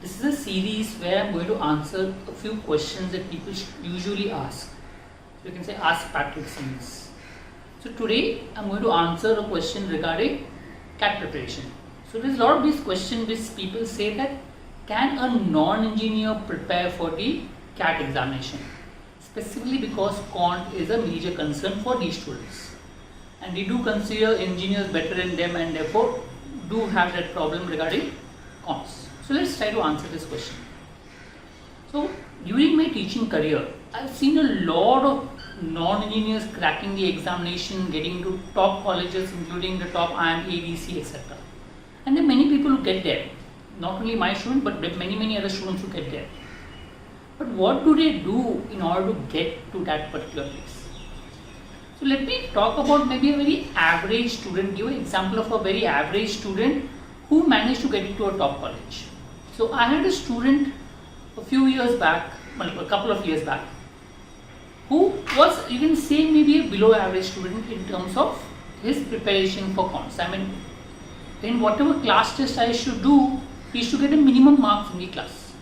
This is a series where I'm going to answer a few questions that people usually ask. So you can say Ask Patrick series. So today I'm going to answer a question regarding CAT preparation. So there's a lot of these questions which people say that can a non-engineer prepare for the CAT examination? Specifically because quant is a major concern for these students. And they do consider engineers better than them and therefore do have that problem regarding quants. So let's try to answer this question. So during my teaching career, I've seen a lot of non-engineers cracking the examination, getting into top colleges including the top IIM, ADC, etc. And there are many people who get there. Not only my student but many other students who get there. But what do they do in order to get to that particular place? So let me talk about maybe a very average student, give an example of a very average student who managed to get into a top college. So I had a student a few years back, a couple of years back, who was, you can say, maybe a below average student in terms of his preparation for quants. I mean, then whatever class test I should do, he used to get a minimum mark from the class.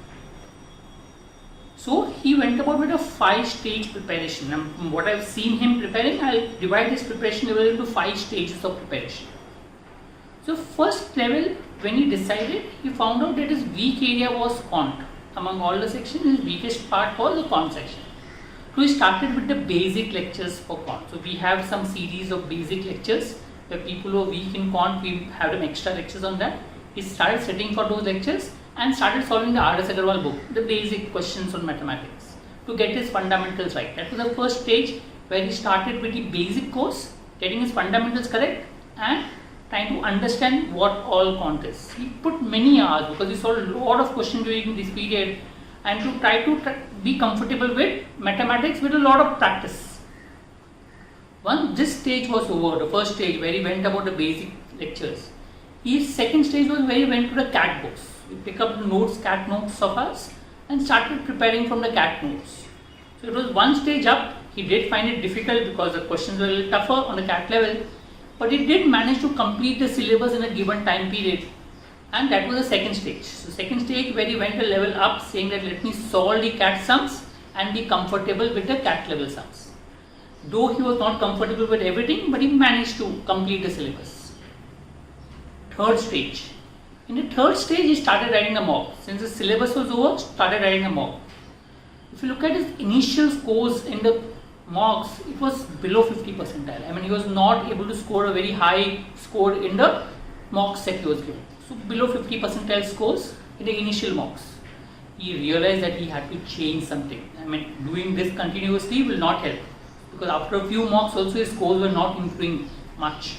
So he went about with a 5-stage preparation. And from what I've seen him preparing, I'll divide his preparation level into 5 stages of preparation. So first level, when he decided, he found out that his weak area was quant. Among all the sections, his weakest part was the quant section. So he started with the basic lectures for quant. So we have some series of basic lectures where people who are weak in quant, we have them extra lectures on that. He started sitting for those lectures and started solving the R.S. Agarwal book, the basic questions on mathematics, to get his fundamentals right. That was the first stage where he started with the basic course, getting his fundamentals correct and trying to understand what all quant is. He put many hours because he solved a lot of questions during this period and to try to be comfortable with mathematics with a lot of practice. Once this stage was over, the first stage where he went about the basic lectures, his second stage was where he went to the CAT books. He picked up the notes, CAT notes of us and started preparing from the CAT notes. So it was one stage up. He did find it difficult because the questions were a little tougher on the CAT level, but he did manage to complete the syllabus in a given time period, and that was the second stage. So second stage where he went a level up, saying that let me solve the CAT sums and be comfortable with the CAT level sums. Though he was not comfortable with everything, but he managed to complete the syllabus. Third stage. In the third stage, he started writing a mock. Since the syllabus was over, started writing a mock. If you look at his initial scores in the mocks, it was below 50 percentile. I mean, he was not able to score a very high score in the mocks that he was given. So below 50 percentile scores in the initial mocks. He realized that he had to change something. I mean, doing this continuously will not help, because after a few mocks also his scores were not improving much.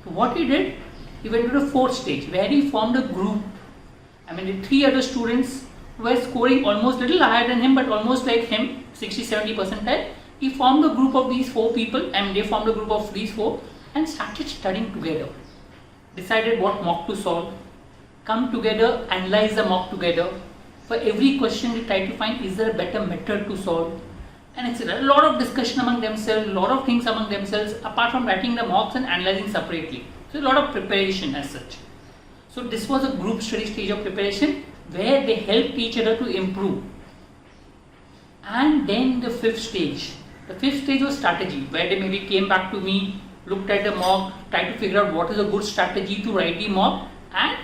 So what he did, he went to the fourth stage where he formed a group. I mean, the 3 other students were scoring almost little higher than him, but almost like him, 60-70 percentile. He formed a group of these 4 people, and they formed a group of these 4 and started studying together. Decided what mock to solve, come together, analyze the mock together. For every question they tried to find, is there a better method to solve, and etc. A lot of discussion among themselves, a lot of things among themselves, apart from writing the mocks and analyzing separately. So a lot of preparation as such. So this was a group study stage of preparation where they helped each other to improve. And then the fifth stage. The fifth stage was strategy, where they maybe came back to me, looked at the mock, tried to figure out what is a good strategy to write the mock and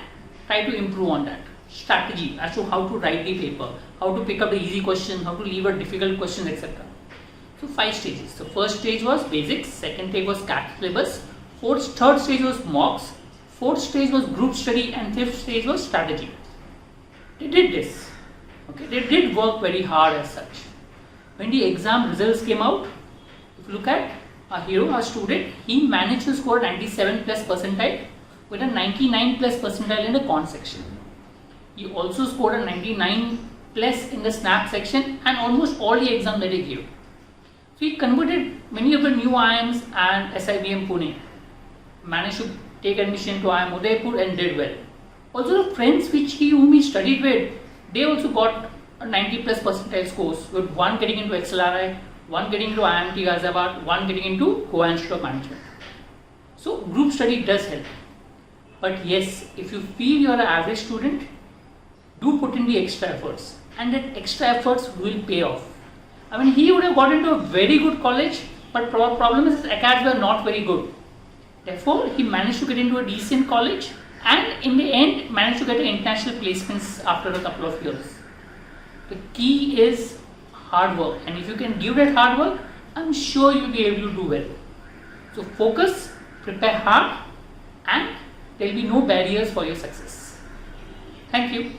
try to improve on that. Strategy as to how to write the paper, how to pick up the easy question, how to leave a difficult question, etc. So 5 stages. So first stage was basics, second stage was CAT syllabus, third stage was mocks, fourth stage was group study, and fifth stage was strategy. They did this. Okay, they did work very hard as such. When the exam results came out, if you look at our hero, our student, he managed to score 97 plus percentile with a 99 plus percentile in the quant section. He also scored a 99 plus in the SNAP section and almost all the exams that he gave. So he converted many of the new IIMs and SIBM Pune, managed to take admission to IIM Udaipur and did well. Also the friends whom he studied with, they also got a 90 plus percentile scores, with one getting into XLRI, one getting into IIMT Ghaziabad, one getting into Goa Institute of Management. So group study does help. But yes, if you feel you are an average student, do put in the extra efforts, and that extra efforts will pay off. I mean, he would have got into a very good college, but problem is his acads were not very good. Therefore, he managed to get into a decent college, and in the end managed to get international placements after a couple of years. The key is hard work, and if you can give that hard work, I'm sure you'll be able to do well. So focus, prepare hard, and there will be no barriers for your success. Thank you.